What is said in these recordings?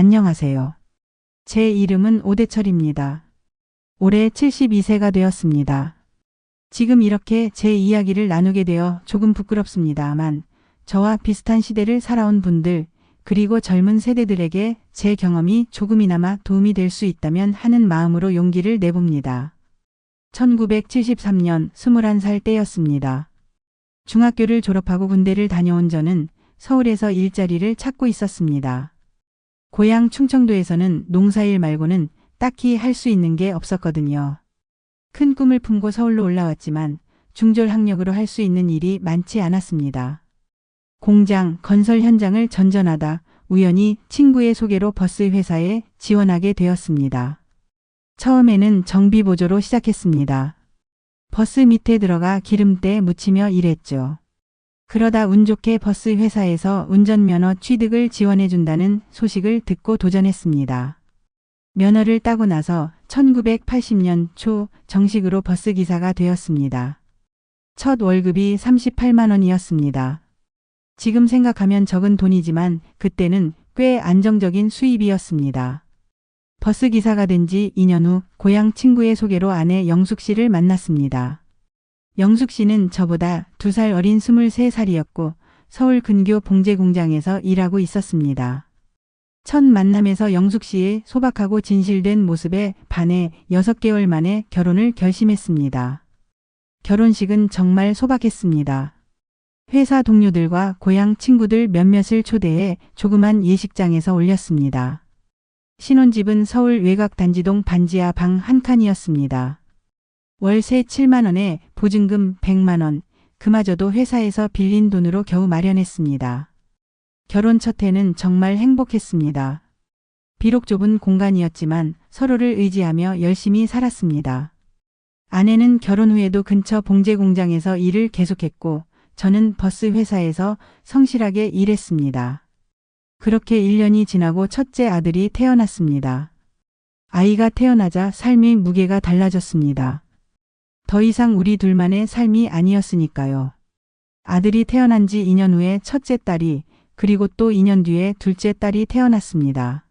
안녕하세요. 제 이름은 오대철입니다. 올해 72세가 되었습니다. 지금 이렇게 제 이야기를 나누게 되어 조금 부끄럽습니다만 저와 비슷한 시대를 살아온 분들 그리고 젊은 세대들에게 제 경험이 조금이나마 도움이 될 수 있다면 하는 마음으로 용기를 내봅니다. 1973년 21살 때였습니다. 중학교를 졸업하고 군대를 다녀온 저는 서울에서 일자리를 찾고 있었습니다. 고향 충청도에서는 농사일 말고는 딱히 할 수 있는 게 없었거든요. 큰 꿈을 품고 서울로 올라왔지만 중졸 학력으로 할 수 있는 일이 많지 않았습니다. 공장, 건설 현장을 전전하다 우연히 친구의 소개로 버스 회사에 지원하게 되었습니다. 처음에는 정비 보조로 시작했습니다. 버스 밑에 들어가 기름때 묻히며 일했죠. 그러다 운 좋게 버스 회사에서 운전면허 취득을 지원해준다는 소식을 듣고 도전했습니다. 면허를 따고 나서 1980년 초 정식으로 버스 기사가 되었습니다. 첫 월급이 38만 원이었습니다. 지금 생각하면 적은 돈이지만 그때는 꽤 안정적인 수입이었습니다. 버스 기사가 된 지 2년 후 고향 친구의 소개로 아내 영숙 씨를 만났습니다. 영숙 씨는 저보다 2살 어린 23살이었고 서울 근교 봉제 공장에서 일하고 있었습니다. 첫 만남에서 영숙 씨의 소박하고 진실된 모습에 반해 6개월 만에 결혼을 결심했습니다. 결혼식은 정말 소박했습니다. 회사 동료들과 고향 친구들 몇몇을 초대해 조그만 예식장에서 올렸습니다. 신혼집은 서울 외곽 단지동 반지하 방 한 칸이었습니다. 월세 7만 원에 보증금 100만 원, 그마저도 회사에서 빌린 돈으로 겨우 마련했습니다. 결혼 첫 해는 정말 행복했습니다. 비록 좁은 공간이었지만 서로를 의지하며 열심히 살았습니다. 아내는 결혼 후에도 근처 봉제 공장에서 일을 계속했고 저는 버스 회사에서 성실하게 일했습니다. 그렇게 1년이 지나고 첫째 아들이 태어났습니다. 아이가 태어나자 삶의 무게가 달라졌습니다. 더 이상 우리 둘만의 삶이 아니었으니까요. 아들이 태어난 지 2년 후에 첫째 딸이 그리고 또 2년 뒤에 둘째 딸이 태어났습니다.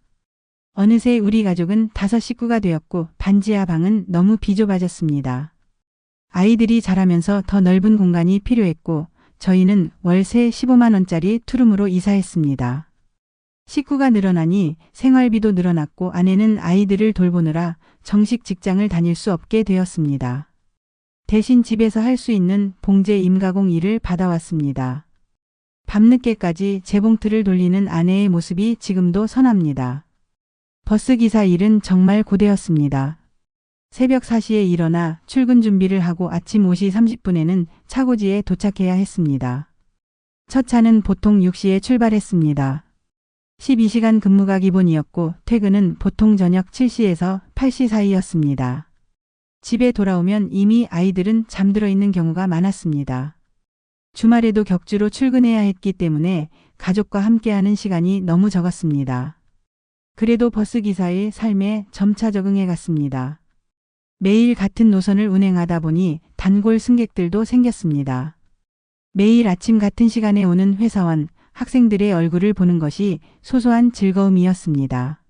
어느새 우리 가족은 5 식구가 되었고 반지하 방은 너무 비좁아졌습니다. 아이들이 자라면서 더 넓은 공간이 필요했고 저희는 월세 15만 원짜리 투룸으로 이사했습니다. 식구가 늘어나니 생활비도 늘어났고 아내는 아이들을 돌보느라 정식 직장을 다닐 수 없게 되었습니다. 대신 집에서 할 수 있는 봉제 임가공 일을 받아왔습니다. 밤늦게까지 재봉틀을 돌리는 아내의 모습이 지금도 선합니다. 버스기사 일은 정말 고되었습니다. 새벽 4시에 일어나 출근 준비를 하고 아침 5시 30분에는 차고지에 도착해야 했습니다. 첫 차는 보통 6시에 출발했습니다. 12시간 근무가 기본이었고 퇴근은 보통 저녁 7시에서 8시 사이였습니다. 집에 돌아오면 이미 아이들은 잠들어 있는 경우가 많았습니다. 주말에도 격주로 출근해야 했기 때문에 가족과 함께하는 시간이 너무 적었습니다. 그래도 버스기사의 삶에 점차 적응해 갔습니다. 매일 같은 노선을 운행하다 보니 단골 승객들도 생겼습니다. 매일 아침 같은 시간에 오는 회사원, 학생들의 얼굴을 보는 것이 소소한 즐거움이었습니다.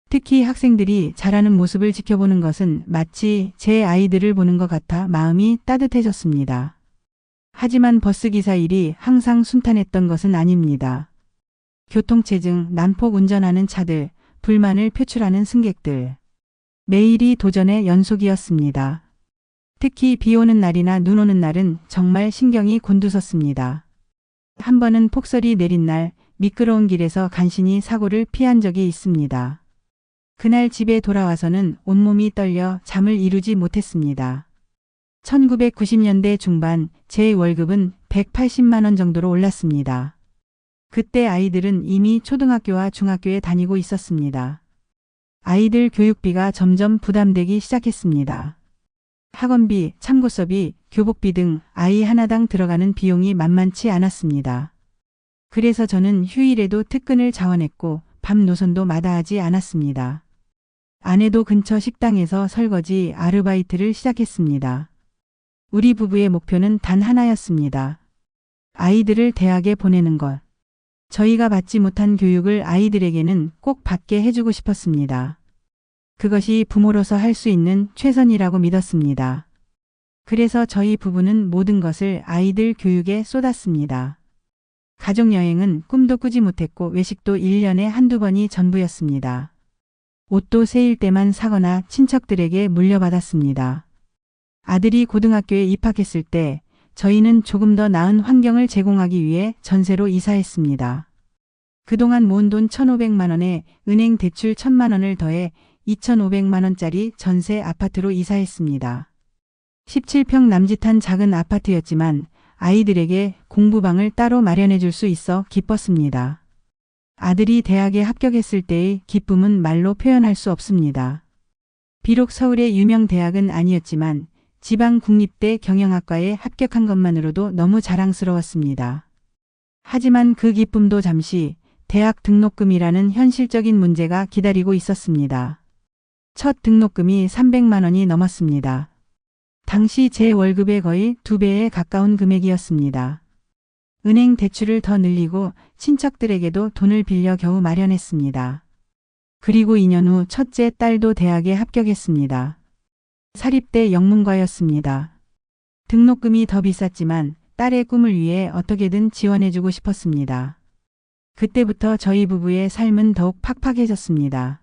특히 학생들이 자라는 모습을 지켜보는 것은 마치 제 아이들을 보는 것 같아 마음이 따뜻해졌습니다. 하지만 버스기사 일이 항상 순탄했던 것은 아닙니다. 교통체증, 난폭 운전하는 차들, 불만을 표출하는 승객들. 매일이 도전의 연속이었습니다. 특히 비 오는 날이나 눈 오는 날은 정말 신경이 곤두섰습니다. 한 번은 폭설이 내린 날 미끄러운 길에서 간신히 사고를 피한 적이 있습니다. 그날 집에 돌아와서는 온몸이 떨려 잠을 이루지 못했습니다. 1990년대 중반 제 월급은 180만 원 정도로 올랐습니다. 그때 아이들은 이미 초등학교와 중학교에 다니고 있었습니다. 아이들 교육비가 점점 부담되기 시작했습니다. 학원비, 참고 수업비, 교복비 등 아이 하나당 들어가는 비용이 만만치 않았습니다. 그래서 저는 휴일에도 특근을 자원했고 밤 노선도 마다하지 않았습니다. 아내도 근처 식당에서 설거지 아르바이트를 시작했습니다. 우리 부부의 목표는 단 하나였습니다. 아이들을 대학에 보내는 것. 저희가 받지 못한 교육을 아이들에게는 꼭 받게 해주고 싶었습니다. 그것이 부모로서 할 수 있는 최선이라고 믿었습니다. 그래서 저희 부부는 모든 것을 아이들 교육에 쏟았습니다. 가족여행은 꿈도 꾸지 못했고 외식도 1년에 한두 번이 전부였습니다. 옷도 세일 때만 사거나 친척들에게 물려받았습니다. 아들이 고등학교에 입학했을 때 저희는 조금 더 나은 환경을 제공하기 위해 전세로 이사했습니다. 그동안 모은 돈 1,500만 원에 은행 대출 1,000만 원을 더해 2,500만 원짜리 전세 아파트로 이사했습니다. 17평 남짓한 작은 아파트였지만 아이들에게 공부방을 따로 마련해 줄 수 있어 기뻤습니다. 아들이 대학에 합격했을 때의 기쁨은 말로 표현할 수 없습니다. 비록 서울의 유명 대학은 아니었지만 지방 국립대 경영학과에 합격한 것만으로도 너무 자랑스러웠습니다. 하지만 그 기쁨도 잠시 대학 등록금이라는 현실적인 문제가 기다리고 있었습니다. 첫 등록금이 300만 원이 넘었습니다. 당시 제 월급의 거의 2배에 가까운 금액이었습니다. 은행 대출을 더 늘리고 친척들에게도 돈을 빌려 겨우 마련했습니다. 그리고 2년 후 첫째 딸도 대학에 합격했습니다. 사립대 영문과였습니다. 등록금이 더 비쌌지만 딸의 꿈을 위해 어떻게든 지원해주고 싶었습니다. 그때부터 저희 부부의 삶은 더욱 팍팍해졌습니다.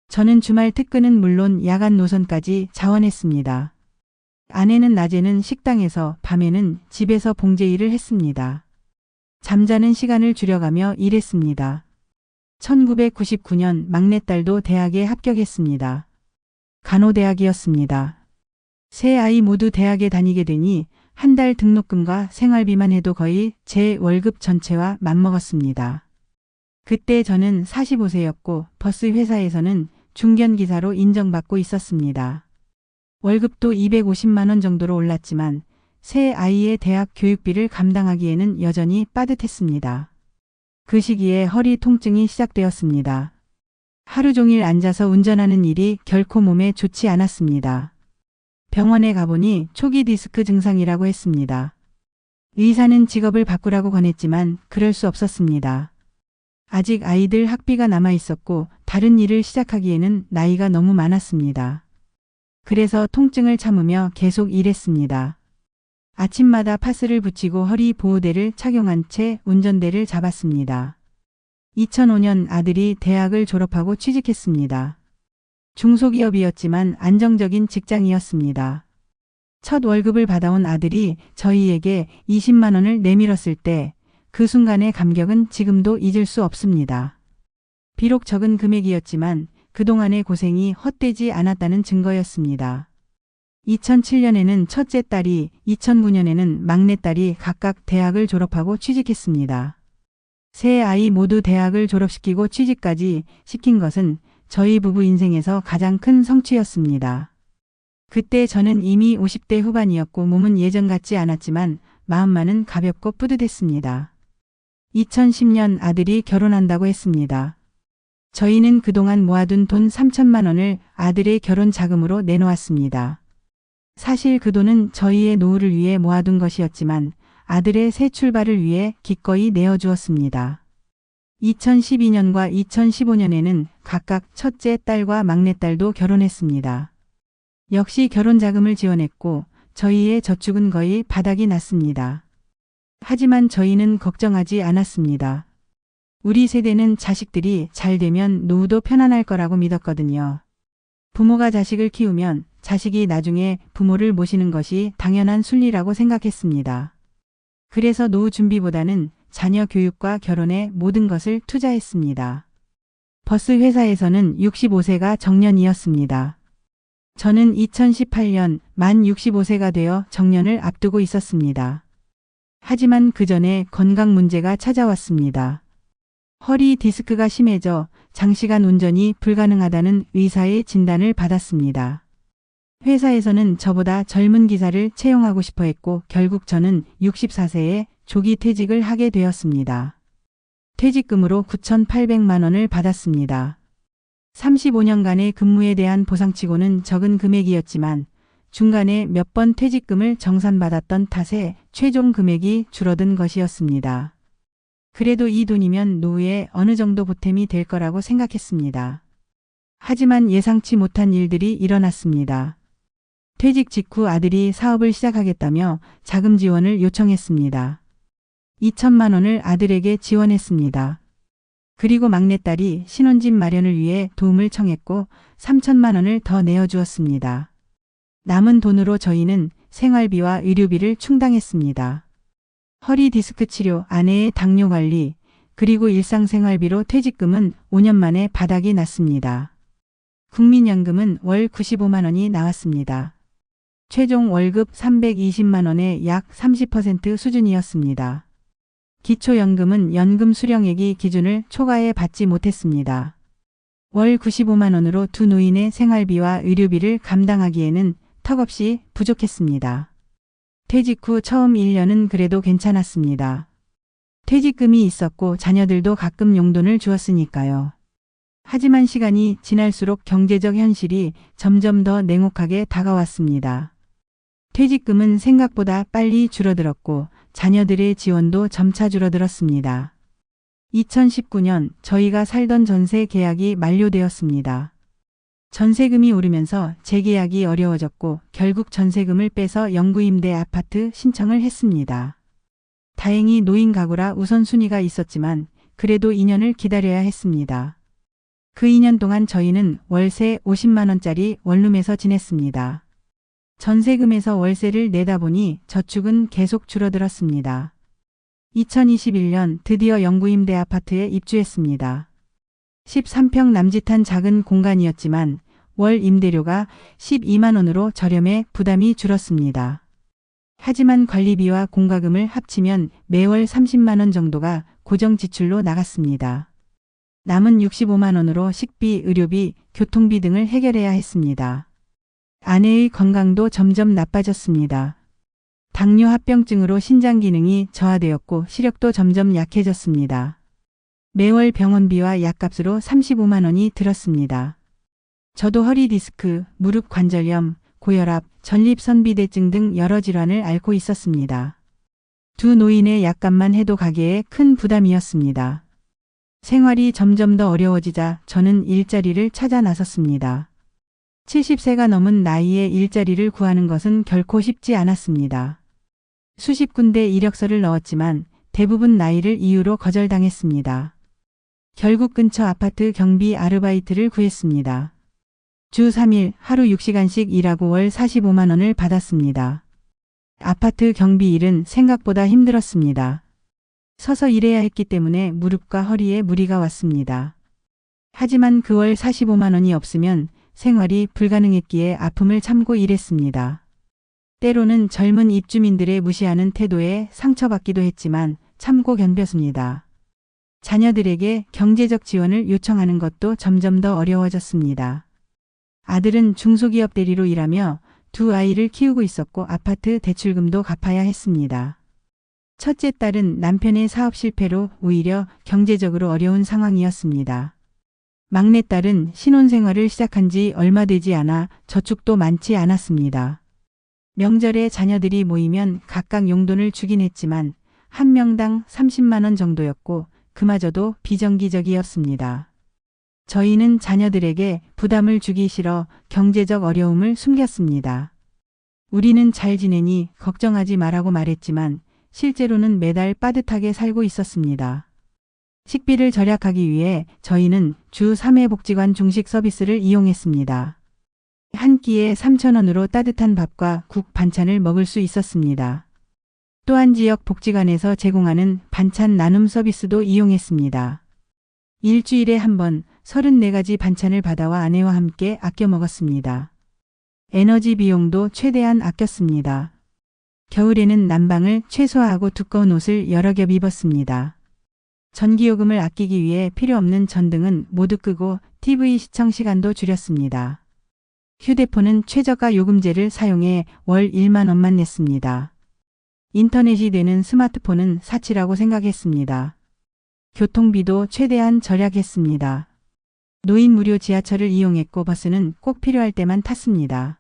저는 주말 특근은 물론 야간 노선까지 자원했습니다. 아내는 낮에는 식당에서 밤에는 집에서 봉제 일을 했습니다. 잠자는 시간을 줄여가며 일했습니다. 1999년 막내딸도 대학에 합격했습니다. 간호대학이었습니다. 세 아이 모두 대학에 다니게 되니 한 달 등록금과 생활비만 해도 거의 제 월급 전체와 맞먹었습니다. 그때 저는 45세였고 버스 회사에서는 중견기사로 인정받고 있었습니다. 월급도 250만 원 정도로 올랐지만 세 아이의 대학 교육비를 감당하기에는 여전히 빠듯했습니다. 그 시기에 허리 통증이 시작되었습니다. 하루 종일 앉아서 운전하는 일이 결코 몸에 좋지 않았습니다. 병원에 가보니 초기 디스크 증상이라고 했습니다. 의사는 직업을 바꾸라고 권했지만 그럴 수 없었습니다. 아직 아이들 학비가 남아 있었고 다른 일을 시작하기에는 나이가 너무 많았습니다. 그래서 통증을 참으며 계속 일했습니다. 아침마다 파스를 붙이고 허리 보호대를 착용한 채 운전대를 잡았습니다. 2005년 아들이 대학을 졸업하고 취직했습니다. 중소기업이었지만 안정적인 직장이었습니다. 첫 월급을 받아온 아들이 저희에게 20만 원을 내밀었을 때 그 순간의 감격은 지금도 잊을 수 없습니다. 비록 적은 금액이었지만 그동안의 고생이 헛되지 않았다는 증거였습니다. 2007년에는 첫째 딸이, 2009년에는 막내딸이 각각 대학을 졸업하고 취직했습니다. 세 아이 모두 대학을 졸업시키고 취직까지 시킨 것은 저희 부부 인생에서 가장 큰 성취였습니다. 그때 저는 이미 50대 후반이었고 몸은 예전 같지 않았지만 마음만은 가볍고 뿌듯했습니다. 2010년 아들이 결혼한다고 했습니다. 저희는 그동안 모아둔 돈 3천만 원을 아들의 결혼 자금으로 내놓았습니다. 사실 그 돈은 저희의 노후를 위해 모아둔 것이었지만 아들의 새 출발을 위해 기꺼이 내어주었습니다. 2012년과 2015년에는 각각 첫째 딸과 막내딸도 결혼했습니다. 역시 결혼 자금을 지원했고 저희의 저축은 거의 바닥이 났습니다. 하지만 저희는 걱정하지 않았습니다. 우리 세대는 자식들이 잘 되면 노후도 편안할 거라고 믿었거든요. 부모가 자식을 키우면 자식이 나중에 부모를 모시는 것이 당연한 순리라고 생각했습니다. 그래서 노후 준비보다는 자녀 교육과 결혼에 모든 것을 투자했습니다. 버스 회사에서는 65세가 정년이었습니다. 저는 2018년 만 65세가 되어 정년을 앞두고 있었습니다. 하지만 그 전에 건강 문제가 찾아왔습니다. 허리 디스크가 심해져 장시간 운전이 불가능하다는 의사의 진단을 받았습니다. 회사에서는 저보다 젊은 기사를 채용하고 싶어 했고 결국 저는 64세에 조기 퇴직을 하게 되었습니다. 퇴직금으로 9,800만 원을 받았습니다. 35년간의 근무에 대한 보상치고는 적은 금액이었지만 중간에 몇 번 퇴직금을 정산받았던 탓에 최종 금액이 줄어든 것이었습니다. 그래도 이 돈이면 노후에 어느 정도 보탬이 될 거라고 생각했습니다. 하지만 예상치 못한 일들이 일어났습니다. 퇴직 직후 아들이 사업을 시작하겠다며 자금 지원을 요청했습니다. 2천만 원을 아들에게 지원했습니다. 그리고 막내딸이 신혼집 마련을 위해 도움을 청했고 3천만 원을 더 내어주었습니다. 남은 돈으로 저희는 생활비와 의료비를 충당했습니다. 허리 디스크 치료, 아내의 당뇨 관리, 그리고 일상생활비로 퇴직금은 5년 만에 바닥이 났습니다. 국민연금은 월 95만 원이 나왔습니다. 최종 월급 320만 원의 약 30% 수준이었습니다. 기초연금은 연금 수령액이 기준을 초과해 받지 못했습니다. 월 95만 원으로 두 노인의 생활비와 의료비를 감당하기에는 턱없이 부족했습니다. 퇴직 후 처음 1년은 그래도 괜찮았습니다. 퇴직금이 있었고 자녀들도 가끔 용돈을 주었으니까요. 하지만 시간이 지날수록 경제적 현실이 점점 더 냉혹하게 다가왔습니다. 퇴직금은 생각보다 빨리 줄어들었고 자녀들의 지원도 점차 줄어들었습니다. 2019년 저희가 살던 전세 계약이 만료되었습니다. 전세금이 오르면서 재계약이 어려워졌고 결국 전세금을 빼서 영구임대 아파트 신청을 했습니다. 다행히 노인 가구라 우선순위가 있었지만 그래도 2년을 기다려야 했습니다. 그 2년 동안 저희는 월세 50만 원짜리 원룸에서 지냈습니다. 전세금에서 월세를 내다 보니 저축은 계속 줄어들었습니다. 2021년 드디어 영구임대 아파트에 입주했습니다. 13평 남짓한 작은 공간이었지만 월 임대료가 12만 원으로 저렴해 부담이 줄었습니다. 하지만 관리비와 공과금을 합치면 매월 30만 원 정도가 고정 지출로 나갔습니다. 남은 65만 원으로 식비, 의료비, 교통비 등을 해결해야 했습니다. 아내의 건강도 점점 나빠졌습니다. 당뇨 합병증으로 신장 기능이 저하되었고 시력도 점점 약해졌습니다. 매월 병원비와 약값으로 35만 원이 들었습니다. 저도 허리 디스크, 무릎 관절염, 고혈압, 전립선비대증 등 여러 질환을 앓고 있었습니다. 두 노인의 약값만 해도 가게에 큰 부담이었습니다. 생활이 점점 더 어려워지자 저는 일자리를 찾아 나섰습니다. 70세가 넘은 나이에 일자리를 구하는 것은 결코 쉽지 않았습니다. 수십 군데 이력서를 넣었지만 대부분 나이를 이유로 거절당했습니다. 결국 근처 아파트 경비 아르바이트를 구했습니다. 주 3일 하루 6시간씩 일하고 월 45만 원을 받았습니다. 아파트 경비 일은 생각보다 힘들었습니다. 서서 일해야 했기 때문에 무릎과 허리에 무리가 왔습니다. 하지만 그 월 45만 원이 없으면 생활이 불가능했기에 아픔을 참고 일했습니다. 때로는 젊은 입주민들의 무시하는 태도에 상처받기도 했지만 참고 견뎠습니다. 자녀들에게 경제적 지원을 요청하는 것도 점점 더 어려워졌습니다. 아들은 중소기업 대리로 일하며 두 아이를 키우고 있었고 아파트 대출금도 갚아야 했습니다. 첫째 딸은 남편의 사업 실패로 오히려 경제적으로 어려운 상황이었습니다. 막내딸은 신혼생활을 시작한 지 얼마 되지 않아 저축도 많지 않았습니다. 명절에 자녀들이 모이면 각각 용돈을 주긴 했지만 한 명당 30만 원 정도였고 그마저도 비정기적이었습니다. 저희는 자녀들에게 부담을 주기 싫어 경제적 어려움을 숨겼습니다. 우리는 잘 지내니 걱정하지 말라고 말했지만 실제로는 매달 빠듯하게 살고 있었습니다. 식비를 절약하기 위해 저희는 주 3회 복지관 중식 서비스를 이용했습니다. 한 끼에 3,000원으로 따뜻한 밥과 국 반찬을 먹을 수 있었습니다. 또한 지역 복지관에서 제공하는 반찬 나눔 서비스도 이용했습니다. 일주일에 한 번 34가지 반찬을 받아와 아내와 함께 아껴 먹었습니다. 에너지 비용도 최대한 아꼈습니다. 겨울에는 난방을 최소화하고 두꺼운 옷을 여러 겹 입었습니다. 전기요금을 아끼기 위해 필요 없는 전등은 모두 끄고 TV 시청 시간도 줄였습니다. 휴대폰은 최저가 요금제를 사용해 월 1만 원만 냈습니다. 인터넷이 되는 스마트폰은 사치라고 생각했습니다. 교통비도 최대한 절약했습니다. 노인 무료 지하철을 이용했고 버스는 꼭 필요할 때만 탔습니다.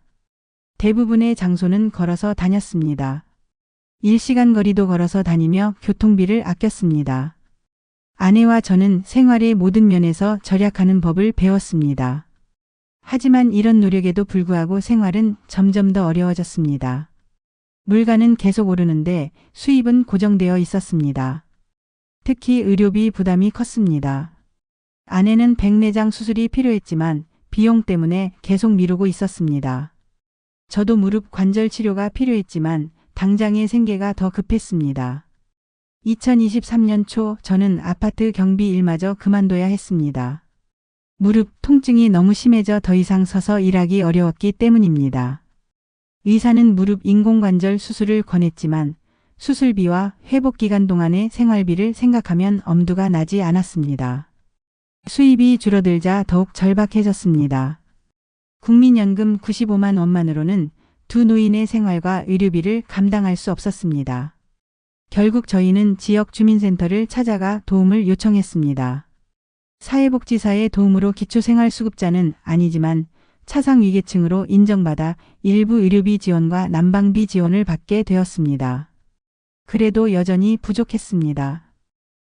대부분의 장소는 걸어서 다녔습니다. 1시간 거리도 걸어서 다니며 교통비를 아꼈습니다. 아내와 저는 생활의 모든 면에서 절약하는 법을 배웠습니다. 하지만 이런 노력에도 불구하고 생활은 점점 더 어려워졌습니다. 물가는 계속 오르는데 수입은 고정되어 있었습니다. 특히 의료비 부담이 컸습니다. 아내는 백내장 수술이 필요했지만 비용 때문에 계속 미루고 있었습니다. 저도 무릎 관절 치료가 필요했지만 당장의 생계가 더 급했습니다. 2023년 초 저는 아파트 경비 일마저 그만둬야 했습니다. 무릎 통증이 너무 심해져 더 이상 서서 일하기 어려웠기 때문입니다. 의사는 무릎 인공관절 수술을 권했지만 수술비와 회복기간 동안의 생활비를 생각하면 엄두가 나지 않았습니다. 수입이 줄어들자 더욱 절박해졌습니다. 국민연금 95만 원만으로는 두 노인의 생활과 의료비를 감당할 수 없었습니다. 결국 저희는 지역 주민센터를 찾아가 도움을 요청했습니다. 사회복지사의 도움으로 기초생활수급자는 아니지만 차상위계층으로 인정받아 일부 의료비 지원과 난방비 지원을 받게 되었습니다. 그래도 여전히 부족했습니다.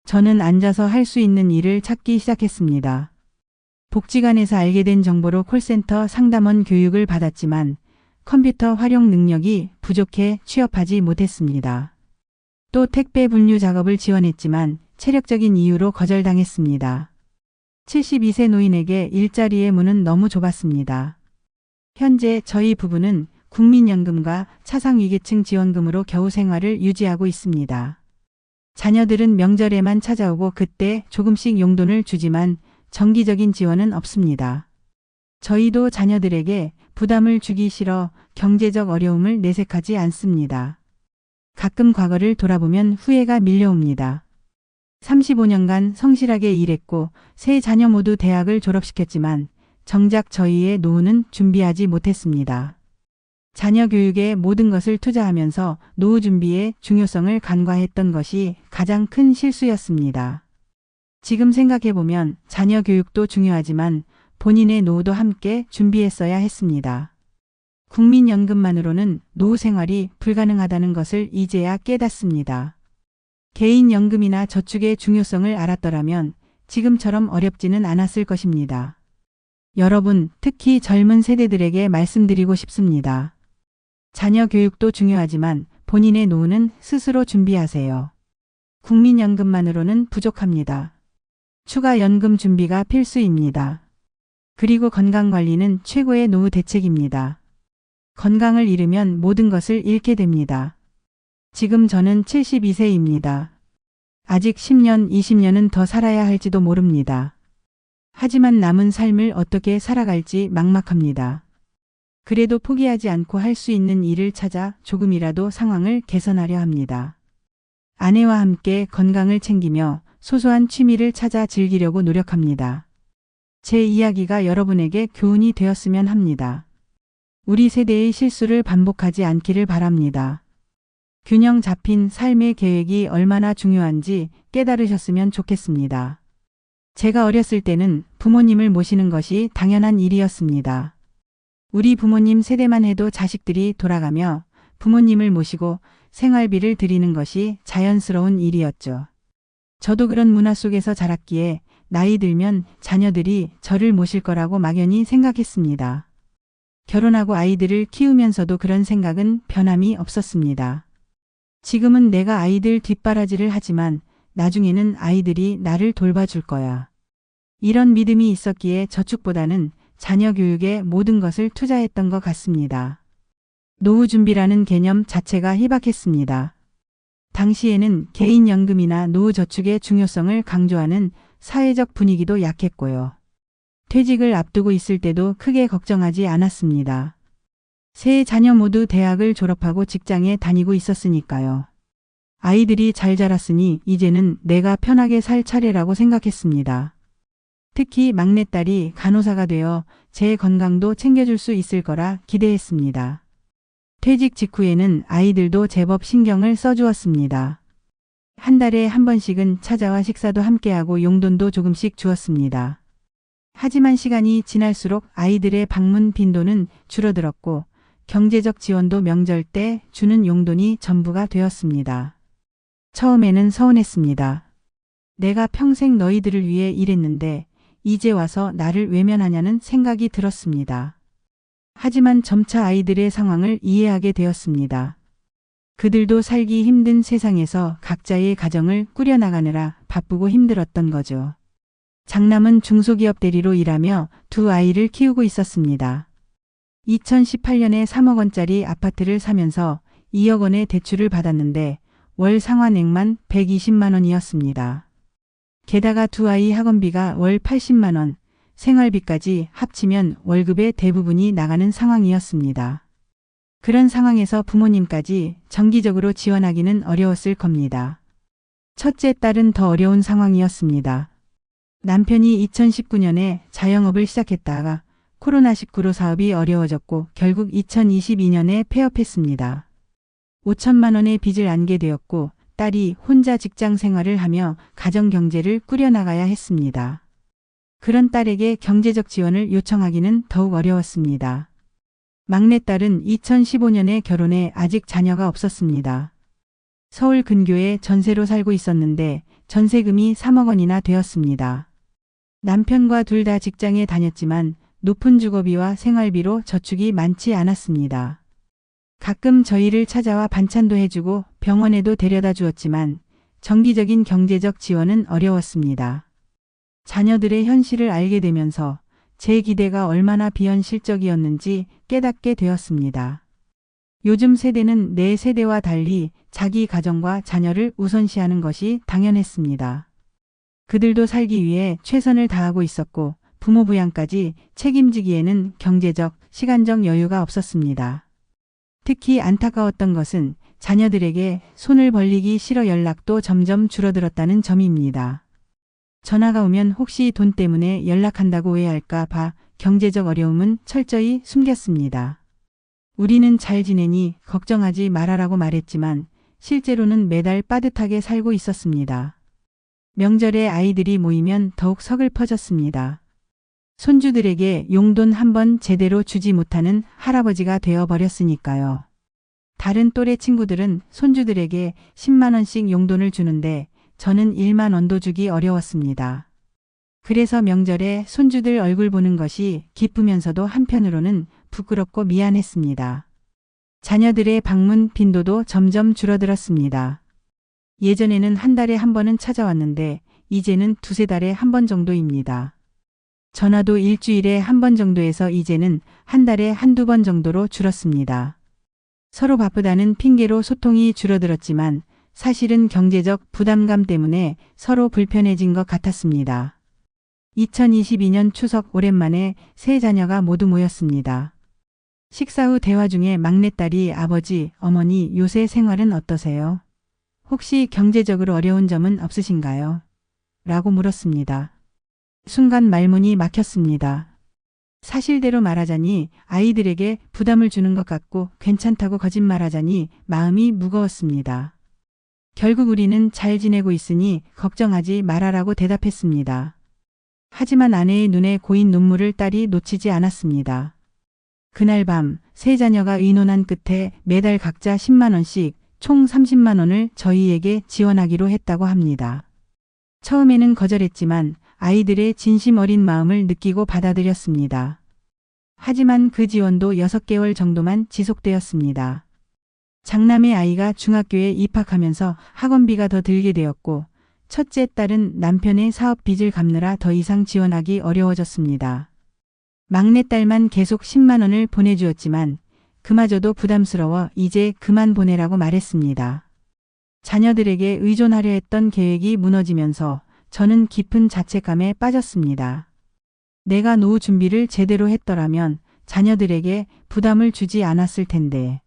저는 앉아서 할 수 있는 일을 찾기 시작했습니다. 복지관에서 알게 된 정보로 콜센터 상담원 교육을 받았지만 컴퓨터 활용 능력이 부족해 취업하지 못했습니다. 또 택배 분류 작업을 지원했지만 체력적인 이유로 거절당했습니다. 72세 노인에게 일자리의 문은 너무 좁았습니다. 현재 저희 부부는 국민연금과 차상위계층 지원금으로 겨우 생활을 유지하고 있습니다. 자녀들은 명절에만 찾아오고 그때 조금씩 용돈을 주지만 정기적인 지원은 없습니다. 저희도 자녀들에게 부담을 주기 싫어 경제적 어려움을 내색하지 않습니다. 가끔 과거를 돌아보면 후회가 밀려옵니다. 35년간 성실하게 일했고 세 자녀 모두 대학을 졸업시켰지만 정작 저희의 노후는 준비하지 못했습니다. 자녀 교육에 모든 것을 투자하면서 노후 준비의 중요성을 간과했던 것이 가장 큰 실수였습니다. 지금 생각해보면 자녀 교육도 중요하지만 본인의 노후도 함께 준비했어야 했습니다. 국민연금만으로는 노후 생활이 불가능하다는 것을 이제야 깨닫습니다. 개인연금이나 저축의 중요성을 알았더라면 지금처럼 어렵지는 않았을 것입니다. 여러분, 특히 젊은 세대들에게 말씀드리고 싶습니다. 자녀 교육도 중요하지만 본인의 노후는 스스로 준비하세요. 국민연금만으로는 부족합니다. 추가 연금 준비가 필수입니다. 그리고 건강관리는 최고의 노후 대책입니다. 건강을 잃으면 모든 것을 잃게 됩니다. 지금 저는 72세입니다. 아직 10년, 20년은 더 살아야 할지도 모릅니다. 하지만 남은 삶을 어떻게 살아갈지 막막합니다. 그래도 포기하지 않고 할 수 있는 일을 찾아 조금이라도 상황을 개선하려 합니다. 아내와 함께 건강을 챙기며 소소한 취미를 찾아 즐기려고 노력합니다. 제 이야기가 여러분에게 교훈이 되었으면 합니다. 우리 세대의 실수를 반복하지 않기를 바랍니다. 균형 잡힌 삶의 계획이 얼마나 중요한지 깨달으셨으면 좋겠습니다. 제가 어렸을 때는 부모님을 모시는 것이 당연한 일이었습니다. 우리 부모님 세대만 해도 자식들이 돌아가며 부모님을 모시고 생활비를 드리는 것이 자연스러운 일이었죠. 저도 그런 문화 속에서 자랐기에 나이 들면 자녀들이 저를 모실 거라고 막연히 생각했습니다. 결혼하고 아이들을 키우면서도 그런 생각은 변함이 없었습니다. 지금은 내가 아이들 뒷바라지를 하지만 나중에는 아이들이 나를 돌봐줄 거야. 이런 믿음이 있었기에 저축보다는 자녀 교육에 모든 것을 투자했던 것 같습니다. 노후 준비라는 개념 자체가 희박했습니다. 당시에는 개인연금이나 노후 저축의 중요성을 강조하는 사회적 분위기도 약했고요. 퇴직을 앞두고 있을 때도 크게 걱정하지 않았습니다. 세 자녀 모두 대학을 졸업하고 직장에 다니고 있었으니까요. 아이들이 잘 자랐으니 이제는 내가 편하게 살 차례라고 생각했습니다. 특히 막내딸이 간호사가 되어 제 건강도 챙겨줄 수 있을 거라 기대했습니다. 퇴직 직후에는 아이들도 제법 신경을 써주었습니다. 한 달에 한 번씩은 찾아와 식사도 함께하고 용돈도 조금씩 주었습니다. 하지만 시간이 지날수록 아이들의 방문 빈도는 줄어들었고 경제적 지원도 명절 때 주는 용돈이 전부가 되었습니다. 처음에는 서운했습니다. 내가 평생 너희들을 위해 일했는데 이제 와서 나를 외면하냐는 생각이 들었습니다. 하지만 점차 아이들의 상황을 이해하게 되었습니다. 그들도 살기 힘든 세상에서 각자의 가정을 꾸려나가느라 바쁘고 힘들었던 거죠. 장남은 중소기업 대리로 일하며 두 아이를 키우고 있었습니다. 2018년에 3억 원짜리 아파트를 사면서 2억 원의 대출을 받았는데 월 상환액만 120만 원이었습니다. 게다가 두 아이 학원비가 월 80만 원, 생활비까지 합치면 월급의 대부분이 나가는 상황이었습니다. 그런 상황에서 부모님까지 정기적으로 지원하기는 어려웠을 겁니다. 첫째 딸은 더 어려운 상황이었습니다. 남편이 2019년에 자영업을 시작했다가 코로나19로 사업이 어려워졌고 결국 2022년에 폐업했습니다. 5천만 원의 빚을 안게 되었고 딸이 혼자 직장 생활을 하며 가정 경제를 꾸려나가야 했습니다. 그런 딸에게 경제적 지원을 요청하기는 더욱 어려웠습니다. 막내딸은 2015년에 결혼해 아직 자녀가 없었습니다. 서울 근교에 전세로 살고 있었는데 전세금이 3억 원이나 되었습니다. 남편과 둘 다 직장에 다녔지만 높은 주거비와 생활비로 저축이 많지 않았습니다. 가끔 저희를 찾아와 반찬도 해주고 병원에도 데려다 주었지만 정기적인 경제적 지원은 어려웠습니다. 자녀들의 현실을 알게 되면서 제 기대가 얼마나 비현실적이었는지 깨닫게 되었습니다. 요즘 세대는 내 세대와 달리 자기 가정과 자녀를 우선시하는 것이 당연했습니다. 그들도 살기 위해 최선을 다하고 있었고 부모 부양까지 책임지기에는 경제적, 시간적 여유가 없었습니다. 특히 안타까웠던 것은 자녀들에게 손을 벌리기 싫어 연락도 점점 줄어들었다는 점입니다. 전화가 오면 혹시 돈 때문에 연락한다고 오해할까 봐 경제적 어려움은 철저히 숨겼습니다. 우리는 잘 지내니 걱정하지 말아라고 말했지만 실제로는 매달 빠듯하게 살고 있었습니다. 명절에 아이들이 모이면 더욱 서글퍼졌습니다. 손주들에게 용돈 한 번 제대로 주지 못하는 할아버지가 되어버렸으니까요. 다른 또래 친구들은 손주들에게 10만 원씩 용돈을 주는데 저는 1만 원도 주기 어려웠습니다. 그래서 명절에 손주들 얼굴 보는 것이 기쁘면서도 한편으로는 부끄럽고 미안했습니다. 자녀들의 방문 빈도도 점점 줄어들었습니다. 예전에는 한 달에 한 번은 찾아왔는데 이제는 두세 달에 한 번 정도입니다. 전화도 일주일에 한 번 정도에서 이제는 한 달에 한두 번 정도로 줄었습니다. 서로 바쁘다는 핑계로 소통이 줄어들었지만 사실은 경제적 부담감 때문에 서로 불편해진 것 같았습니다. 2022년 추석 오랜만에 세 자녀가 모두 모였습니다. 식사 후 대화 중에 막내딸이 아버지, 어머니 요새 생활은 어떠세요? 혹시 경제적으로 어려운 점은 없으신가요? 라고 물었습니다. 순간 말문이 막혔습니다. 사실대로 말하자니 아이들에게 부담을 주는 것 같고 괜찮다고 거짓말하자니 마음이 무거웠습니다. 결국 우리는 잘 지내고 있으니 걱정하지 말아라고 대답했습니다. 하지만 아내의 눈에 고인 눈물을 딸이 놓치지 않았습니다. 그날 밤 세 자녀가 의논한 끝에 매달 각자 10만 원씩 총 30만 원을 저희에게 지원하기로 했다고 합니다. 처음에는 거절했지만 아이들의 진심 어린 마음을 느끼고 받아들였습니다. 하지만 그 지원도 6개월 정도만 지속되었습니다. 장남의 아이가 중학교에 입학하면서 학원비가 더 들게 되었고 첫째 딸은 남편의 사업 빚을 갚느라 더 이상 지원하기 어려워졌습니다. 막내딸만 계속 10만 원을 보내주었지만 그마저도 부담스러워 이제 그만 보내라고 말했습니다. 자녀들에게 의존하려 했던 계획이 무너지면서 저는 깊은 자책감에 빠졌습니다. 내가 노후 준비를 제대로 했더라면 자녀들에게 부담을 주지 않았을 텐데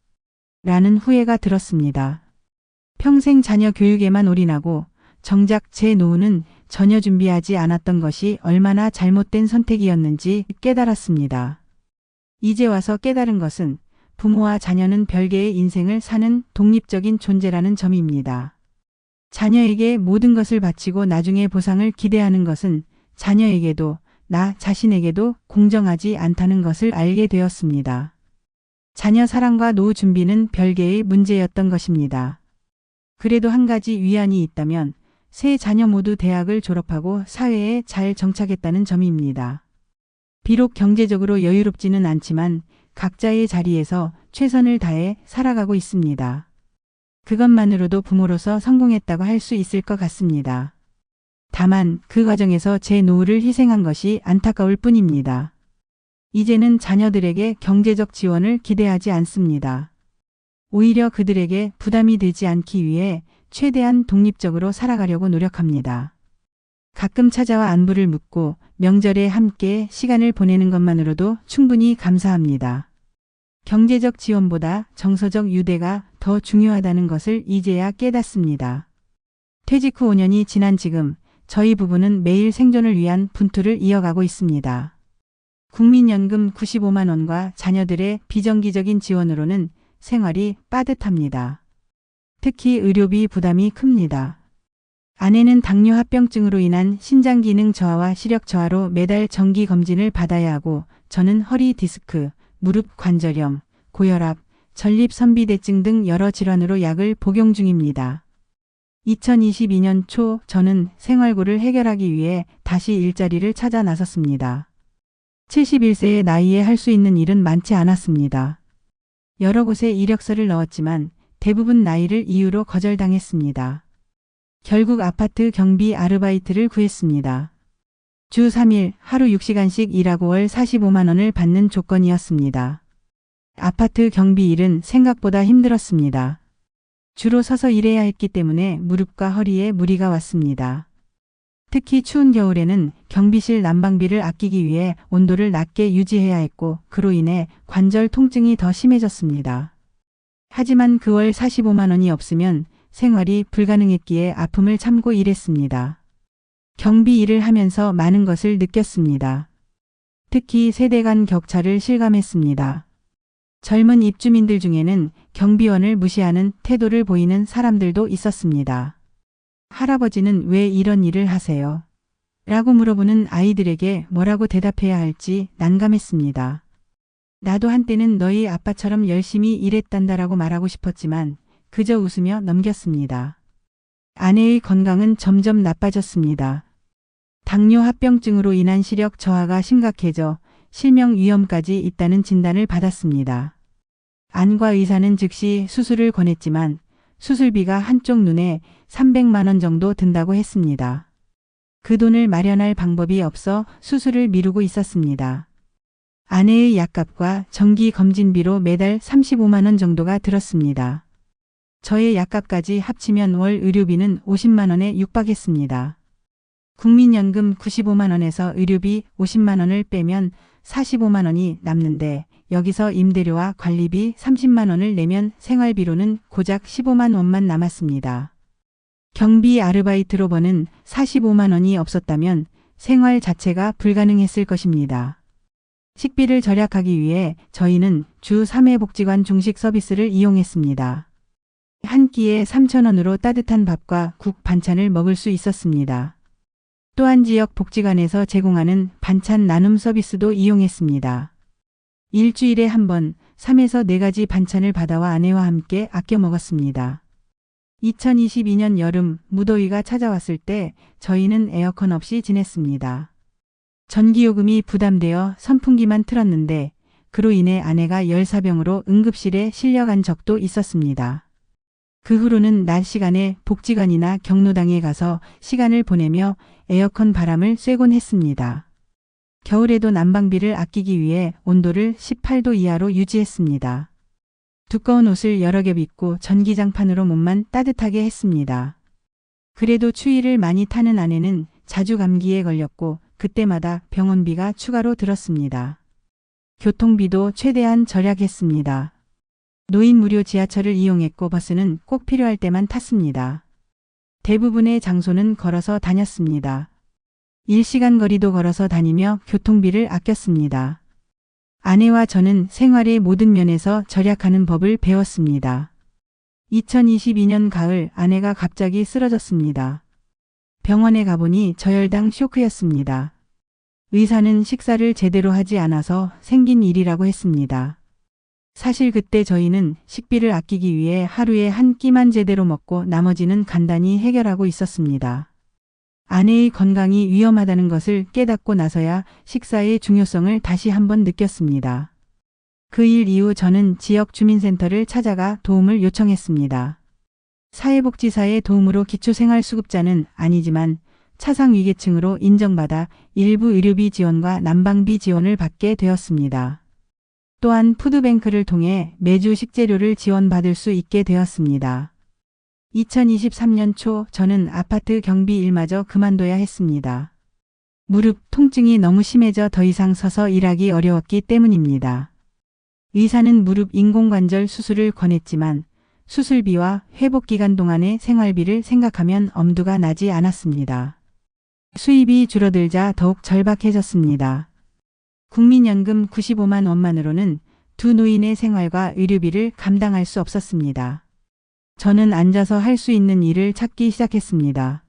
라는 후회가 들었습니다. 평생 자녀 교육에만 올인하고 정작 제 노후는 전혀 준비하지 않았던 것이 얼마나 잘못된 선택이었는지 깨달았습니다. 이제 와서 깨달은 것은 부모와 자녀는 별개의 인생을 사는 독립적인 존재라는 점입니다. 자녀에게 모든 것을 바치고 나중에 보상을 기대하는 것은 자녀에게도 나 자신에게도 공정하지 않다는 것을 알게 되었습니다. 자녀 사랑과 노후 준비는 별개의 문제였던 것입니다. 그래도 한 가지 위안이 있다면 세 자녀 모두 대학을 졸업하고 사회에 잘 정착했다는 점입니다. 비록 경제적으로 여유롭지는 않지만 각자의 자리에서 최선을 다해 살아가고 있습니다. 그것만으로도 부모로서 성공했다고 할 수 있을 것 같습니다. 다만 그 과정에서 제 노후를 희생한 것이 안타까울 뿐입니다. 이제는 자녀들에게 경제적 지원을 기대하지 않습니다. 오히려 그들에게 부담이 되지 않기 위해 최대한 독립적으로 살아가려고 노력합니다. 가끔 찾아와 안부를 묻고 명절에 함께 시간을 보내는 것만으로도 충분히 감사합니다. 경제적 지원보다 정서적 유대가 더 중요하다는 것을 이제야 깨닫습니다. 퇴직 후 5년이 지난 지금 저희 부부는 매일 생존을 위한 분투를 이어가고 있습니다. 국민연금 95만 원과 자녀들의 비정기적인 지원으로는 생활이 빠듯합니다. 특히 의료비 부담이 큽니다. 아내는 당뇨 합병증으로 인한 신장 기능 저하와 시력 저하로 매달 정기 검진을 받아야 하고 저는 허리 디스크, 무릎 관절염, 고혈압, 전립선비대증 등 여러 질환으로 약을 복용 중입니다. 2022년 초 저는 생활고를 해결하기 위해 다시 일자리를 찾아 나섰습니다. 71세의 나이에 할 수 있는 일은 많지 않았습니다. 여러 곳에 이력서를 넣었지만 대부분 나이를 이유로 거절당했습니다. 결국 아파트 경비 아르바이트를 구했습니다. 주 3일 하루 6시간씩 일하고 월 45만 원을 받는 조건이었습니다. 아파트 경비 일은 생각보다 힘들었습니다. 주로 서서 일해야 했기 때문에 무릎과 허리에 무리가 왔습니다. 특히 추운 겨울에는 경비실 난방비를 아끼기 위해 온도를 낮게 유지해야 했고 그로 인해 관절 통증이 더 심해졌습니다. 하지만 그 월 45만 원이 없으면 생활이 불가능했기에 아픔을 참고 일했습니다. 경비 일을 하면서 많은 것을 느꼈습니다. 특히 세대 간 격차를 실감했습니다. 젊은 입주민들 중에는 경비원을 무시하는 태도를 보이는 사람들도 있었습니다. 할아버지는 왜 이런 일을 하세요? 라고 물어보는 아이들에게 뭐라고 대답해야 할지 난감했습니다. 나도 한때는 너희 아빠처럼 열심히 일했단다라고 말하고 싶었지만 그저 웃으며 넘겼습니다. 아내의 건강은 점점 나빠졌습니다. 당뇨 합병증으로 인한 시력 저하가 심각해져 실명 위험까지 있다는 진단을 받았습니다. 안과 의사는 즉시 수술을 권했지만 수술비가 한쪽 눈에 300만 원 정도 든다고 했습니다. 그 돈을 마련할 방법이 없어 수술을 미루고 있었습니다. 아내의 약값과 정기 검진비로 매달 35만 원 정도가 들었습니다. 저의 약값까지 합치면 월 의료비는 50만 원에 육박했습니다. 국민연금 95만 원에서 의료비 50만 원을 빼면 45만 원이 남는데 여기서 임대료와 관리비 30만 원을 내면 생활비로는 고작 15만 원만 남았습니다. 경비 아르바이트로 버는 45만 원이 없었다면 생활 자체가 불가능했을 것입니다. 식비를 절약하기 위해 저희는 주 3회 복지관 중식 서비스를 이용했습니다. 한 끼에 3,000원으로 따뜻한 밥과 국 반찬을 먹을 수 있었습니다. 또한 지역 복지관에서 제공하는 반찬 나눔 서비스도 이용했습니다. 일주일에 한 번 3에서 4가지 반찬을 받아와 아내와 함께 아껴 먹었습니다. 2022년 여름 무더위가 찾아왔을 때 저희는 에어컨 없이 지냈습니다. 전기요금이 부담되어 선풍기만 틀었는데 그로 인해 아내가 열사병으로 응급실에 실려간 적도 있었습니다. 그 후로는 낮 시간에 복지관이나 경로당에 가서 시간을 보내며 에어컨 바람을 쐬곤 했습니다. 겨울에도 난방비를 아끼기 위해 온도를 18도 이하로 유지했습니다. 두꺼운 옷을 여러 겹 입고 전기장판으로 몸만 따뜻하게 했습니다. 그래도 추위를 많이 타는 아내는 자주 감기에 걸렸고 그때마다 병원비가 추가로 들었습니다. 교통비도 최대한 절약했습니다. 노인 무료 지하철을 이용했고 버스는 꼭 필요할 때만 탔습니다. 대부분의 장소는 걸어서 다녔습니다. 1시간 거리도 걸어서 다니며 교통비를 아꼈습니다. 아내와 저는 생활의 모든 면에서 절약하는 법을 배웠습니다. 2022년 가을 아내가 갑자기 쓰러졌습니다. 병원에 가보니 저혈당 쇼크였습니다. 의사는 식사를 제대로 하지 않아서 생긴 일이라고 했습니다. 사실 그때 저희는 식비를 아끼기 위해 하루에 한 끼만 제대로 먹고 나머지는 간단히 해결하고 있었습니다. 아내의 건강이 위험하다는 것을 깨닫고 나서야 식사의 중요성을 다시 한번 느꼈습니다. 그 일 이후 저는 지역 주민센터를 찾아가 도움을 요청했습니다. 사회복지사의 도움으로 기초생활수급자는 아니지만 차상위계층으로 인정받아 일부 의료비 지원과 난방비 지원을 받게 되었습니다. 또한 푸드뱅크를 통해 매주 식재료를 지원받을 수 있게 되었습니다. 2023년 초 저는 아파트 경비 일마저 그만둬야 했습니다. 무릎 통증이 너무 심해져 더 이상 서서 일하기 어려웠기 때문입니다. 의사는 무릎 인공관절 수술을 권했지만 수술비와 회복기간 동안의 생활비를 생각하면 엄두가 나지 않았습니다. 수입이 줄어들자 더욱 절박해졌습니다. 국민연금 95만 원만으로는 두 노인의 생활과 의료비를 감당할 수 없었습니다. 저는 앉아서 할 수 있는 일을 찾기 시작했습니다.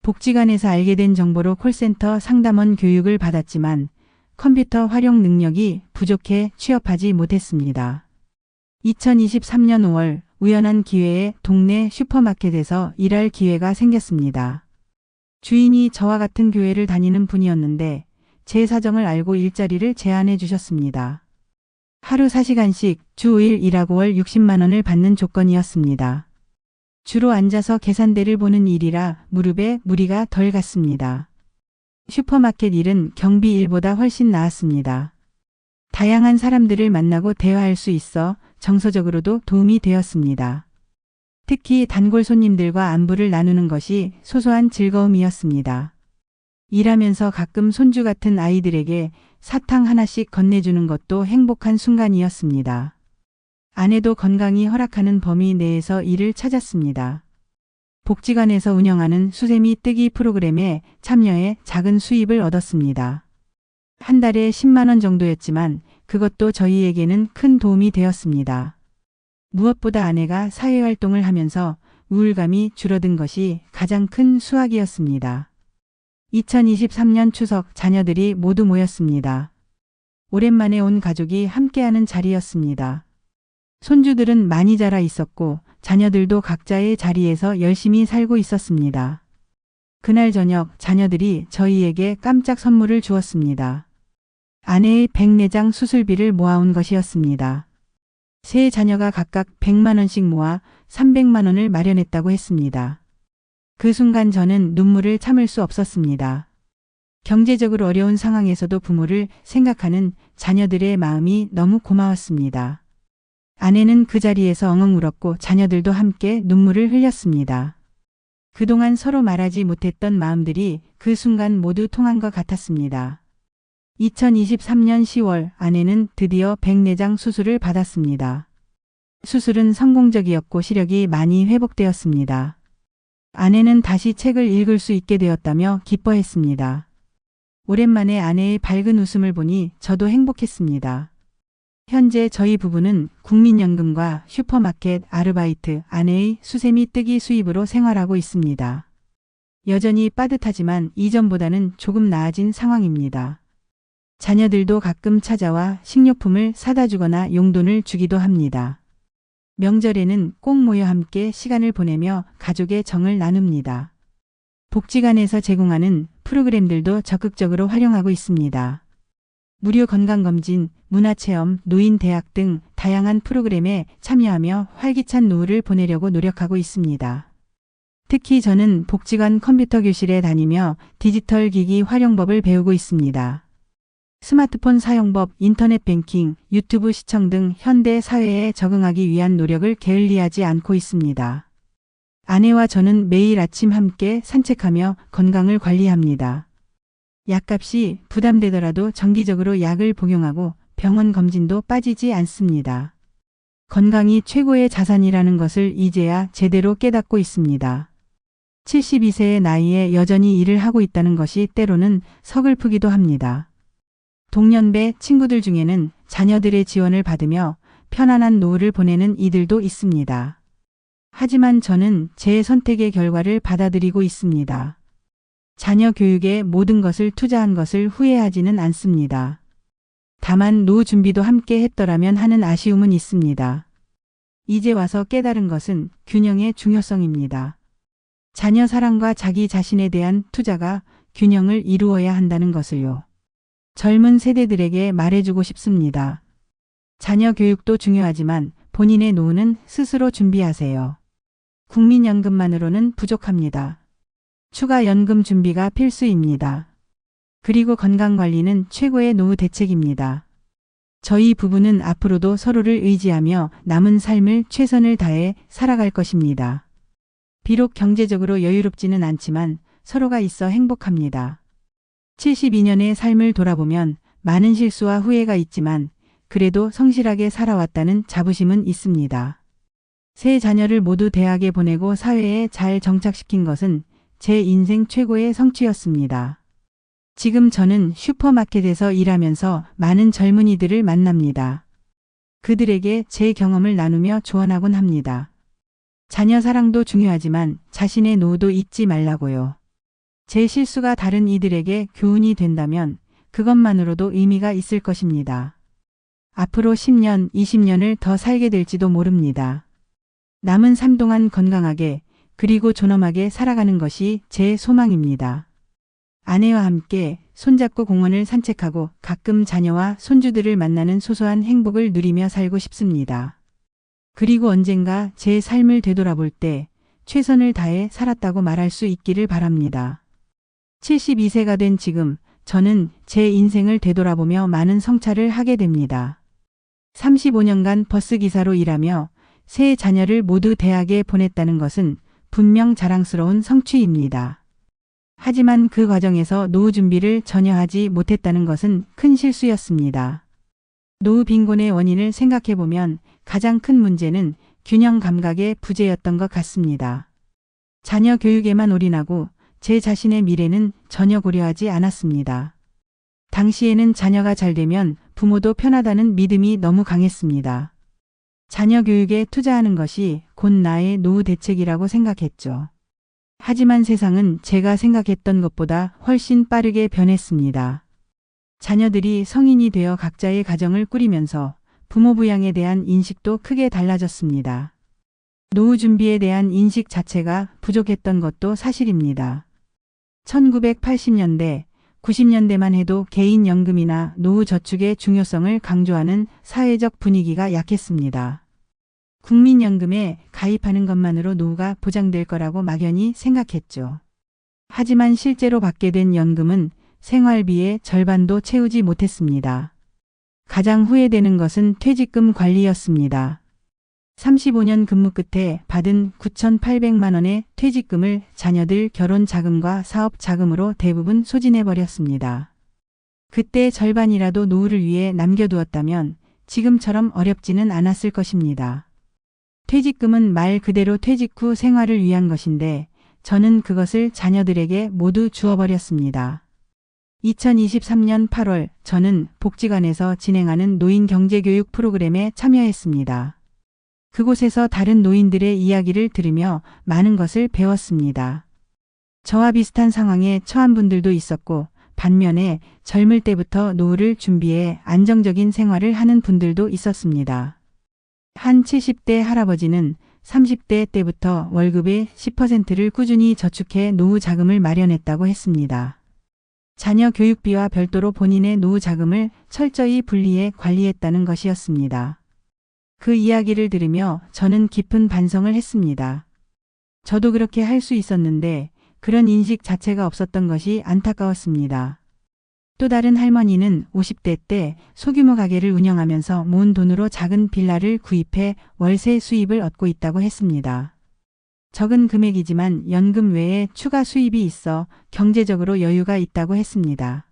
복지관에서 알게 된 정보로 콜센터 상담원 교육을 받았지만 컴퓨터 활용 능력이 부족해 취업하지 못했습니다. 2023년 5월 우연한 기회에 동네 슈퍼마켓에서 일할 기회가 생겼습니다. 주인이 저와 같은 교회를 다니는 분이었는데 제 사정을 알고 일자리를 제안해 주셨습니다. 하루 4시간씩 주 5일 일하고 월 60만 원을 받는 조건이었습니다. 주로 앉아서 계산대를 보는 일이라 무릎에 무리가 덜 갔습니다. 슈퍼마켓 일은 경비 일보다 훨씬 나았습니다. 다양한 사람들을 만나고 대화할 수 있어 정서적으로도 도움이 되었습니다. 특히 단골 손님들과 안부를 나누는 것이 소소한 즐거움이었습니다. 일하면서 가끔 손주 같은 아이들에게 사탕 하나씩 건네주는 것도 행복한 순간이었습니다. 아내도 건강이 허락하는 범위 내에서 일을 찾았습니다. 복지관에서 운영하는 수세미 뜨기 프로그램에 참여해 작은 수입을 얻었습니다. 한 달에 10만 원 정도였지만 그것도 저희에게는 큰 도움이 되었습니다. 무엇보다 아내가 사회활동을 하면서 우울감이 줄어든 것이 가장 큰 수확이었습니다. 2023년 추석 자녀들이 모두 모였습니다. 오랜만에 온 가족이 함께하는 자리였습니다. 손주들은 많이 자라 있었고 자녀들도 각자의 자리에서 열심히 살고 있었습니다. 그날 저녁 자녀들이 저희에게 깜짝 선물을 주었습니다. 아내의 백내장 수술비를 모아온 것이었습니다. 세 자녀가 각각 100만 원씩 모아 300만 원을 마련했다고 했습니다. 그 순간 저는 눈물을 참을 수 없었습니다. 경제적으로 어려운 상황에서도 부모를 생각하는 자녀들의 마음이 너무 고마웠습니다. 아내는 그 자리에서 엉엉 울었고 자녀들도 함께 눈물을 흘렸습니다. 그동안 서로 말하지 못했던 마음들이 그 순간 모두 통한 것 같았습니다. 2023년 10월 아내는 드디어 백내장 수술을 받았습니다. 수술은 성공적이었고 시력이 많이 회복되었습니다. 아내는 다시 책을 읽을 수 있게 되었다며 기뻐했습니다. 오랜만에 아내의 밝은 웃음을 보니 저도 행복했습니다. 현재 저희 부부는 국민연금과 슈퍼마켓 아르바이트, 아내의 수세미 뜨기 수입으로 생활하고 있습니다. 여전히 빠듯하지만 이전보다는 조금 나아진 상황입니다. 자녀들도 가끔 찾아와 식료품을 사다 주거나 용돈을 주기도 합니다. 명절에는 꼭 모여 함께 시간을 보내며 가족의 정을 나눕니다. 복지관에서 제공하는 프로그램들도 적극적으로 활용하고 있습니다. 무료 건강검진, 문화체험, 노인대학 등 다양한 프로그램에 참여하며 활기찬 노후를 보내려고 노력하고 있습니다. 특히 저는 복지관 컴퓨터 교실에 다니며 디지털 기기 활용법을 배우고 있습니다. 스마트폰 사용법, 인터넷 뱅킹, 유튜브 시청 등 현대 사회에 적응하기 위한 노력을 게을리하지 않고 있습니다. 아내와 저는 매일 아침 함께 산책하며 건강을 관리합니다. 약값이 부담되더라도 정기적으로 약을 복용하고 병원 검진도 빠지지 않습니다. 건강이 최고의 자산이라는 것을 이제야 제대로 깨닫고 있습니다. 72세의 나이에 여전히 일을 하고 있다는 것이 때로는 서글프기도 합니다. 동년배 친구들 중에는 자녀들의 지원을 받으며 편안한 노후를 보내는 이들도 있습니다. 하지만 저는 제 선택의 결과를 받아들이고 있습니다. 자녀 교육에 모든 것을 투자한 것을 후회하지는 않습니다. 다만 노후 준비도 함께 했더라면 하는 아쉬움은 있습니다. 이제 와서 깨달은 것은 균형의 중요성입니다. 자녀 사랑과 자기 자신에 대한 투자가 균형을 이루어야 한다는 것을요. 젊은 세대들에게 말해주고 싶습니다. 자녀 교육도 중요하지만 본인의 노후는 스스로 준비하세요. 국민연금만으로는 부족합니다. 추가 연금 준비가 필수입니다. 그리고 건강관리는 최고의 노후 대책입니다. 저희 부부는 앞으로도 서로를 의지하며 남은 삶을 최선을 다해 살아갈 것입니다. 비록 경제적으로 여유롭지는 않지만 서로가 있어 행복합니다. 72년의 삶을 돌아보면 많은 실수와 후회가 있지만 그래도 성실하게 살아왔다는 자부심은 있습니다. 세 자녀를 모두 대학에 보내고 사회에 잘 정착시킨 것은 제 인생 최고의 성취였습니다. 지금 저는 슈퍼마켓에서 일하면서 많은 젊은이들을 만납니다. 그들에게 제 경험을 나누며 조언하곤 합니다. 자녀 사랑도 중요하지만 자신의 노후도 잊지 말라고요. 제 실수가 다른 이들에게 교훈이 된다면 그것만으로도 의미가 있을 것입니다. 앞으로 10년, 20년을 더 살게 될지도 모릅니다. 남은 삶 동안 건강하게 그리고 존엄하게 살아가는 것이 제 소망입니다. 아내와 함께 손잡고 공원을 산책하고 가끔 자녀와 손주들을 만나는 소소한 행복을 누리며 살고 싶습니다. 그리고 언젠가 제 삶을 되돌아볼 때 최선을 다해 살았다고 말할 수 있기를 바랍니다. 72세가 된 지금 저는 제 인생을 되돌아보며 많은 성찰을 하게 됩니다. 35년간 버스기사로 일하며 세 자녀를 모두 대학에 보냈다는 것은 분명 자랑스러운 성취입니다. 하지만 그 과정에서 노후 준비를 전혀 하지 못했다는 것은 큰 실수였습니다. 노후 빈곤의 원인을 생각해보면 가장 큰 문제는 균형 감각의 부재였던 것 같습니다. 자녀 교육에만 올인하고 제 자신의 미래는 전혀 고려하지 않았습니다. 당시에는 자녀가 잘 되면 부모도 편하다는 믿음이 너무 강했습니다. 자녀 교육에 투자하는 것이 곧 나의 노후 대책이라고 생각했죠. 하지만 세상은 제가 생각했던 것보다 훨씬 빠르게 변했습니다. 자녀들이 성인이 되어 각자의 가정을 꾸리면서 부모 부양에 대한 인식도 크게 달라졌습니다. 노후 준비에 대한 인식 자체가 부족했던 것도 사실입니다. 1980년대, 90년대만 해도 개인연금이나 노후 저축의 중요성을 강조하는 사회적 분위기가 약했습니다. 국민연금에 가입하는 것만으로 노후가 보장될 거라고 막연히 생각했죠. 하지만 실제로 받게 된 연금은 생활비의 절반도 채우지 못했습니다. 가장 후회되는 것은 퇴직금 관리였습니다. 35년 근무 끝에 받은 9,800만 원의 퇴직금을 자녀들 결혼 자금과 사업 자금으로 대부분 소진해버렸습니다. 그때 절반이라도 노후를 위해 남겨두었다면 지금처럼 어렵지는 않았을 것입니다. 퇴직금은 말 그대로 퇴직 후 생활을 위한 것인데 저는 그것을 자녀들에게 모두 주어버렸습니다. 2023년 8월 저는 복지관에서 진행하는 노인 경제교육 프로그램에 참여했습니다. 그곳에서 다른 노인들의 이야기를 들으며 많은 것을 배웠습니다. 저와 비슷한 상황에 처한 분들도 있었고 반면에 젊을 때부터 노후를 준비해 안정적인 생활을 하는 분들도 있었습니다. 한 70대 할아버지는 30대 때부터 월급의 10%를 꾸준히 저축해 노후 자금을 마련했다고 했습니다. 자녀 교육비와 별도로 본인의 노후 자금을 철저히 분리해 관리했다는 것이었습니다. 그 이야기를 들으며 저는 깊은 반성을 했습니다. 저도 그렇게 할 수 있었는데 그런 인식 자체가 없었던 것이 안타까웠습니다. 또 다른 할머니는 50대 때 소규모 가게를 운영하면서 모은 돈으로 작은 빌라를 구입해 월세 수입을 얻고 있다고 했습니다. 적은 금액이지만 연금 외에 추가 수입이 있어 경제적으로 여유가 있다고 했습니다.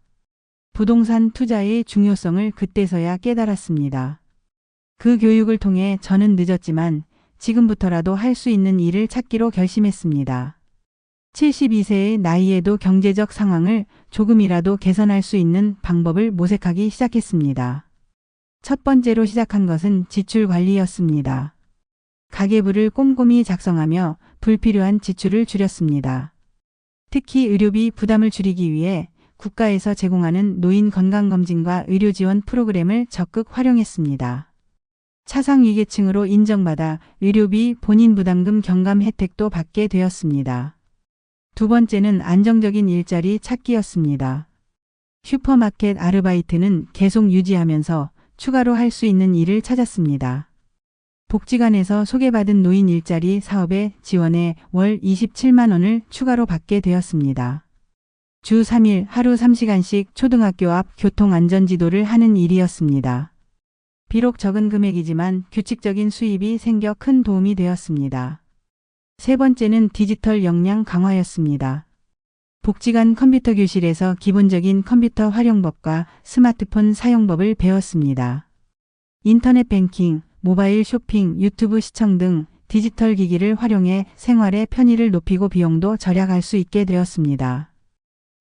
부동산 투자의 중요성을 그때서야 깨달았습니다. 그 교육을 통해 저는 늦었지만 지금부터라도 할 수 있는 일을 찾기로 결심했습니다. 72세의 나이에도 경제적 상황을 조금이라도 개선할 수 있는 방법을 모색하기 시작했습니다. 첫 번째로 시작한 것은 지출 관리였습니다. 가계부를 꼼꼼히 작성하며 불필요한 지출을 줄였습니다. 특히 의료비 부담을 줄이기 위해 국가에서 제공하는 노인 건강검진과 의료지원 프로그램을 적극 활용했습니다. 차상위계층으로 인정받아 의료비 본인 부담금 경감 혜택도 받게 되었습니다. 두 번째는 안정적인 일자리 찾기였습니다. 슈퍼마켓 아르바이트는 계속 유지하면서 추가로 할 수 있는 일을 찾았습니다. 복지관에서 소개받은 노인 일자리 사업에 지원해 월 27만 원을 추가로 받게 되었습니다. 주 3일 하루 3시간씩 초등학교 앞 교통안전지도를 하는 일이었습니다. 비록 적은 금액이지만 규칙적인 수입이 생겨 큰 도움이 되었습니다. 세 번째는 디지털 역량 강화였습니다. 복지관 컴퓨터 교실에서 기본적인 컴퓨터 활용법과 스마트폰 사용법을 배웠습니다. 인터넷 뱅킹, 모바일 쇼핑, 유튜브 시청 등 디지털 기기를 활용해 생활의 편의를 높이고 비용도 절약할 수 있게 되었습니다.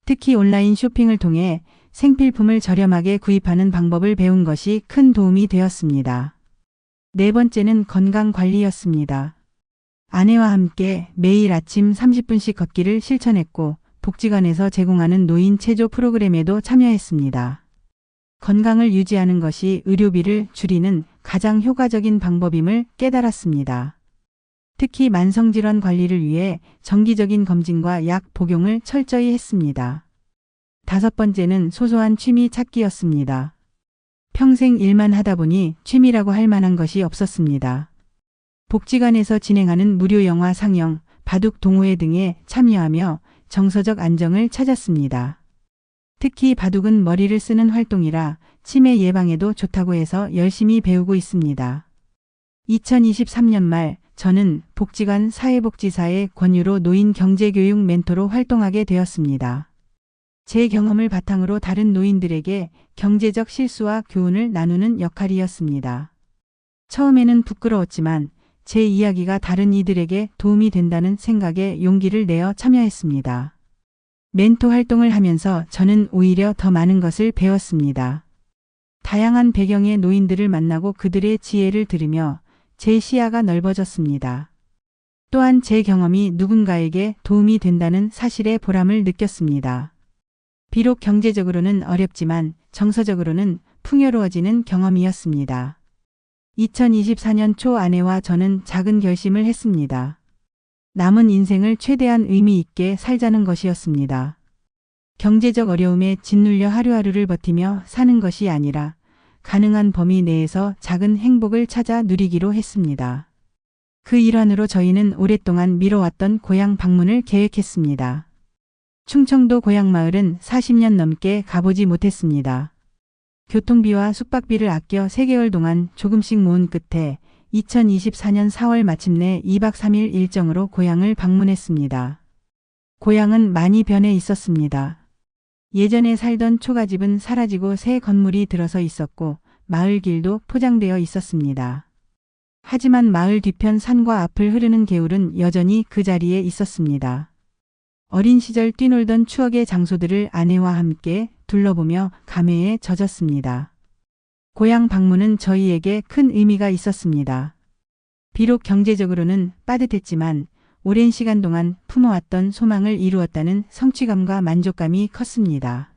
특히 온라인 쇼핑을 통해 생필품을 저렴하게 구입하는 방법을 배운 것이 큰 도움이 되었습니다. 네 번째는 건강관리였습니다. 아내와 함께 매일 아침 30분씩 걷기를 실천했고 복지관에서 제공하는 노인 체조 프로그램에도 참여했습니다. 건강을 유지하는 것이 의료비를 줄이는 가장 효과적인 방법임을 깨달았습니다. 특히 만성질환 관리를 위해 정기적인 검진과 약 복용을 철저히 했습니다. 다섯 번째는 소소한 취미 찾기였습니다. 평생 일만 하다 보니 취미라고 할 만한 것이 없었습니다. 복지관에서 진행하는 무료 영화 상영, 바둑 동호회 등에 참여하며 정서적 안정을 찾았습니다. 특히 바둑은 머리를 쓰는 활동이라 치매 예방에도 좋다고 해서 열심히 배우고 있습니다. 2023년 말 저는 복지관 사회복지사의 권유로 노인 경제교육 멘토로 활동하게 되었습니다. 제 경험을 바탕으로 다른 노인들에게 경제적 실수와 교훈을 나누는 역할이었습니다. 처음에는 부끄러웠지만 제 이야기가 다른 이들에게 도움이 된다는 생각에 용기를 내어 참여했습니다. 멘토 활동을 하면서 저는 오히려 더 많은 것을 배웠습니다. 다양한 배경의 노인들을 만나고 그들의 지혜를 들으며 제 시야가 넓어졌습니다. 또한 제 경험이 누군가에게 도움이 된다는 사실의 보람을 느꼈습니다. 비록 경제적으로는 어렵지만 정서적으로는 풍요로워지는 경험이었습니다. 2024년 초 아내와 저는 작은 결심을 했습니다. 남은 인생을 최대한 의미 있게 살자는 것이었습니다. 경제적 어려움에 짓눌려 하루하루를 버티며 사는 것이 아니라 가능한 범위 내에서 작은 행복을 찾아 누리기로 했습니다. 그 일환으로 저희는 오랫동안 미뤄왔던 고향 방문을 계획했습니다. 충청도 고향마을은 40년 넘게 가보지 못했습니다. 교통비와 숙박비를 아껴 3개월 동안 조금씩 모은 끝에 2024년 4월 마침내 2박 3일 일정으로 고향을 방문했습니다. 고향은 많이 변해 있었습니다. 예전에 살던 초가집은 사라지고 새 건물이 들어서 있었고 마을 길도 포장되어 있었습니다. 하지만 마을 뒤편 산과 앞을 흐르는 개울은 여전히 그 자리에 있었습니다. 어린 시절 뛰놀던 추억의 장소들을 아내와 함께 둘러보며 감회에 젖었습니다. 고향 방문은 저희에게 큰 의미가 있었습니다. 비록 경제적으로는 빠듯했지만 오랜 시간 동안 품어왔던 소망을 이루었다는 성취감과 만족감이 컸습니다.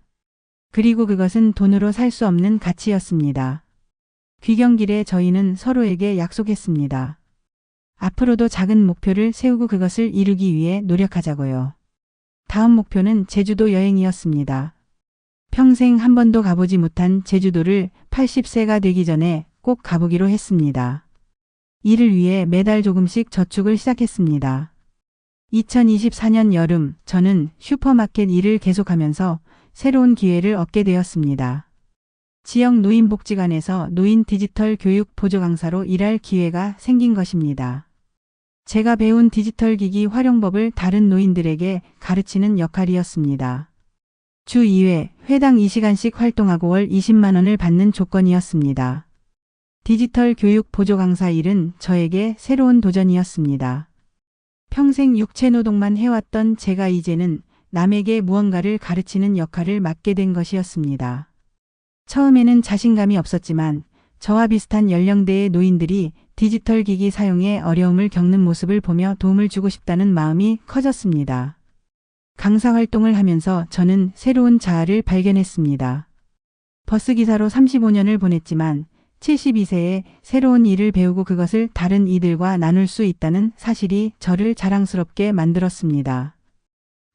그리고 그것은 돈으로 살 수 없는 가치였습니다. 귀경길에 저희는 서로에게 약속했습니다. 앞으로도 작은 목표를 세우고 그것을 이루기 위해 노력하자고요. 다음 목표는 제주도 여행이었습니다. 평생 한 번도 가보지 못한 제주도를 80세가 되기 전에 꼭 가보기로 했습니다. 이를 위해 매달 조금씩 저축을 시작했습니다. 2024년 여름 저는 슈퍼마켓 일을 계속하면서 새로운 기회를 얻게 되었습니다. 지역 노인복지관에서 노인 디지털 교육 보조 강사로 일할 기회가 생긴 것입니다. 제가 배운 디지털 기기 활용법을 다른 노인들에게 가르치는 역할이었습니다. 주 2회, 회당 2시간씩 활동하고 월 20만 원을 받는 조건이었습니다. 디지털 교육 보조 강사 일은 저에게 새로운 도전이었습니다. 평생 육체 노동만 해왔던 제가 이제는 남에게 무언가를 가르치는 역할을 맡게 된 것이었습니다. 처음에는 자신감이 없었지만 저와 비슷한 연령대의 노인들이 디지털 기기 사용에 어려움을 겪는 모습을 보며 도움을 주고 싶다는 마음이 커졌습니다. 강사 활동을 하면서 저는 새로운 자아를 발견했습니다. 버스기사로 35년을 보냈지만 72세에 새로운 일을 배우고 그것을 다른 이들과 나눌 수 있다는 사실이 저를 자랑스럽게 만들었습니다.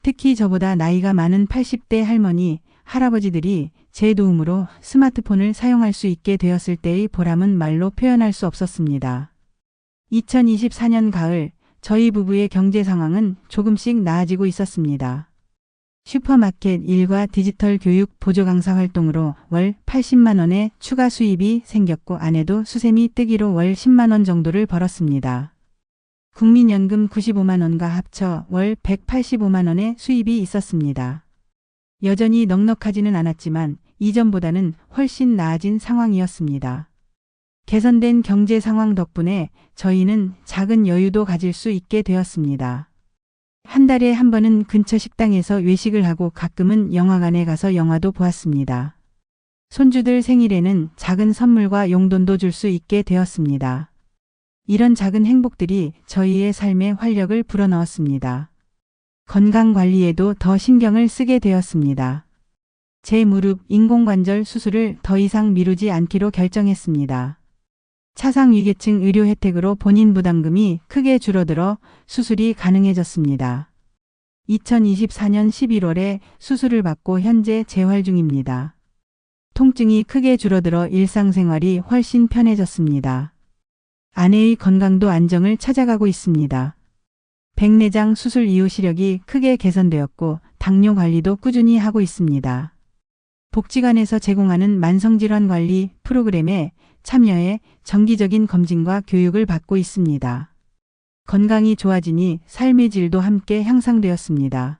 특히 저보다 나이가 많은 80대 할머니, 할아버지들이 제 도움으로 스마트폰을 사용할 수 있게 되었을 때의 보람은 말로 표현할 수 없었습니다. 2024년 가을, 저희 부부의 경제 상황은 조금씩 나아지고 있었습니다. 슈퍼마켓 일과 디지털 교육 보조 강사 활동으로 월 80만 원의 추가 수입이 생겼고 아내도 수세미 뜨기로 월 10만 원 정도를 벌었습니다. 국민연금 95만 원과 합쳐 월 185만 원의 수입이 있었습니다. 여전히 넉넉하지는 않았지만 이전보다는 훨씬 나아진 상황이었습니다. 개선된 경제 상황 덕분에 저희는 작은 여유도 가질 수 있게 되었습니다. 한 달에 한 번은 근처 식당에서 외식을 하고 가끔은 영화관에 가서 영화도 보았습니다. 손주들 생일에는 작은 선물과 용돈도 줄 수 있게 되었습니다. 이런 작은 행복들이 저희의 삶에 활력을 불어넣었습니다. 건강 관리에도 더 신경을 쓰게 되었습니다. 제 무릎 인공관절 수술을 더 이상 미루지 않기로 결정했습니다. 차상위계층 의료 혜택으로 본인 부담금이 크게 줄어들어 수술이 가능해졌습니다. 2024년 11월에 수술을 받고 현재 재활 중입니다. 통증이 크게 줄어들어 일상생활이 훨씬 편해졌습니다. 아내의 건강도 안정을 찾아가고 있습니다. 백내장 수술 이후 시력이 크게 개선되었고 당뇨 관리도 꾸준히 하고 있습니다. 복지관에서 제공하는 만성질환 관리 프로그램에 참여해 정기적인 검진과 교육을 받고 있습니다. 건강이 좋아지니 삶의 질도 함께 향상되었습니다.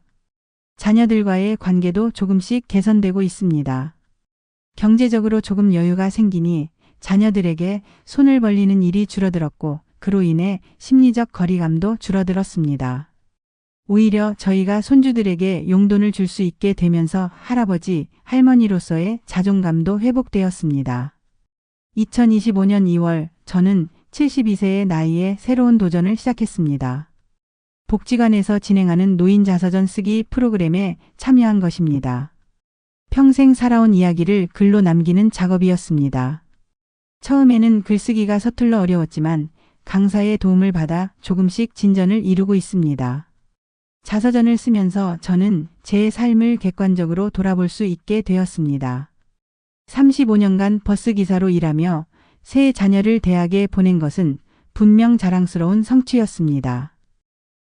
자녀들과의 관계도 조금씩 개선되고 있습니다. 경제적으로 조금 여유가 생기니 자녀들에게 손을 벌리는 일이 줄어들었고 그로 인해 심리적 거리감도 줄어들었습니다. 오히려 저희가 손주들에게 용돈을 줄 수 있게 되면서 할아버지, 할머니로서의 자존감도 회복되었습니다. 2025년 2월 저는 72세의 나이에 새로운 도전을 시작했습니다. 복지관에서 진행하는 노인 자서전 쓰기 프로그램에 참여한 것입니다. 평생 살아온 이야기를 글로 남기는 작업이었습니다. 처음에는 글쓰기가 서툴러 어려웠지만 강사의 도움을 받아 조금씩 진전을 이루고 있습니다. 자서전을 쓰면서 저는 제 삶을 객관적으로 돌아볼 수 있게 되었습니다. 35년간 버스기사로 일하며 세 자녀를 대학에 보낸 것은 분명 자랑스러운 성취였습니다.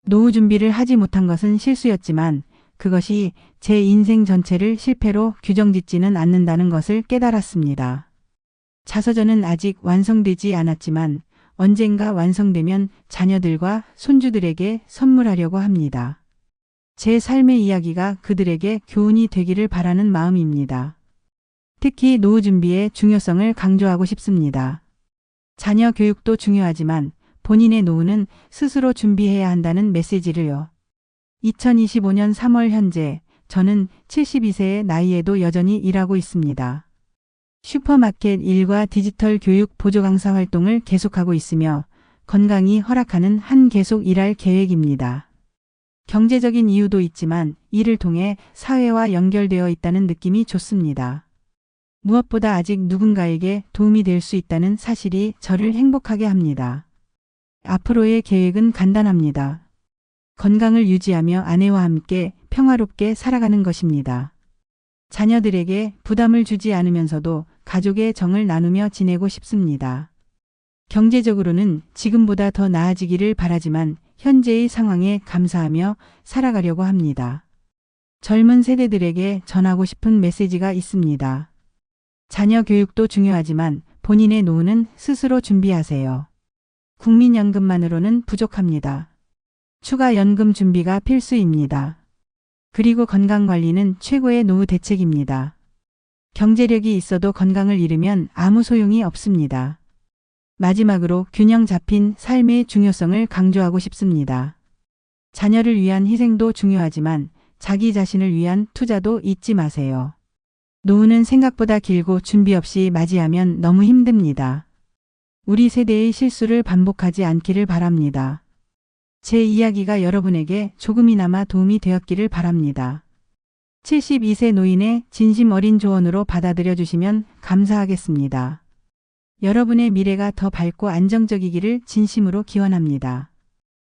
노후 준비를 하지 못한 것은 실수였지만 그것이 제 인생 전체를 실패로 규정짓지는 않는다는 것을 깨달았습니다. 자서전은 아직 완성되지 않았지만 언젠가 완성되면 자녀들과 손주들에게 선물하려고 합니다. 제 삶의 이야기가 그들에게 교훈이 되기를 바라는 마음입니다. 특히 노후 준비의 중요성을 강조하고 싶습니다. 자녀 교육도 중요하지만 본인의 노후는 스스로 준비해야 한다는 메시지를요. 2025년 3월 현재 저는 72세의 나이에도 여전히 일하고 있습니다. 슈퍼마켓 일과 디지털 교육 보조 강사 활동을 계속하고 있으며 건강이 허락하는 한 계속 일할 계획입니다. 경제적인 이유도 있지만 이를 통해 사회와 연결되어 있다는 느낌이 좋습니다. 무엇보다 아직 누군가에게 도움이 될 수 있다는 사실이 저를 행복하게 합니다. 앞으로의 계획은 간단합니다. 건강을 유지하며 아내와 함께 평화롭게 살아가는 것입니다. 자녀들에게 부담을 주지 않으면서도 가족의 정을 나누며 지내고 싶습니다. 경제적으로는 지금보다 더 나아지기를 바라지만 현재의 상황에 감사하며 살아가려고 합니다. 젊은 세대들에게 전하고 싶은 메시지가 있습니다. 자녀 교육도 중요하지만 본인의 노후는 스스로 준비하세요. 국민연금만으로는 부족합니다. 추가 연금 준비가 필수입니다. 그리고 건강관리는 최고의 노후 대책입니다. 경제력이 있어도 건강을 잃으면 아무 소용이 없습니다. 마지막으로 균형 잡힌 삶의 중요성을 강조하고 싶습니다. 자녀를 위한 희생도 중요하지만 자기 자신을 위한 투자도 잊지 마세요. 노후는 생각보다 길고 준비 없이 맞이하면 너무 힘듭니다. 우리 세대의 실수를 반복하지 않기를 바랍니다. 제 이야기가 여러분에게 조금이나마 도움이 되었기를 바랍니다. 72세 노인의 진심 어린 조언으로 받아들여 주시면 감사하겠습니다. 여러분의 미래가 더 밝고 안정적이기를 진심으로 기원합니다.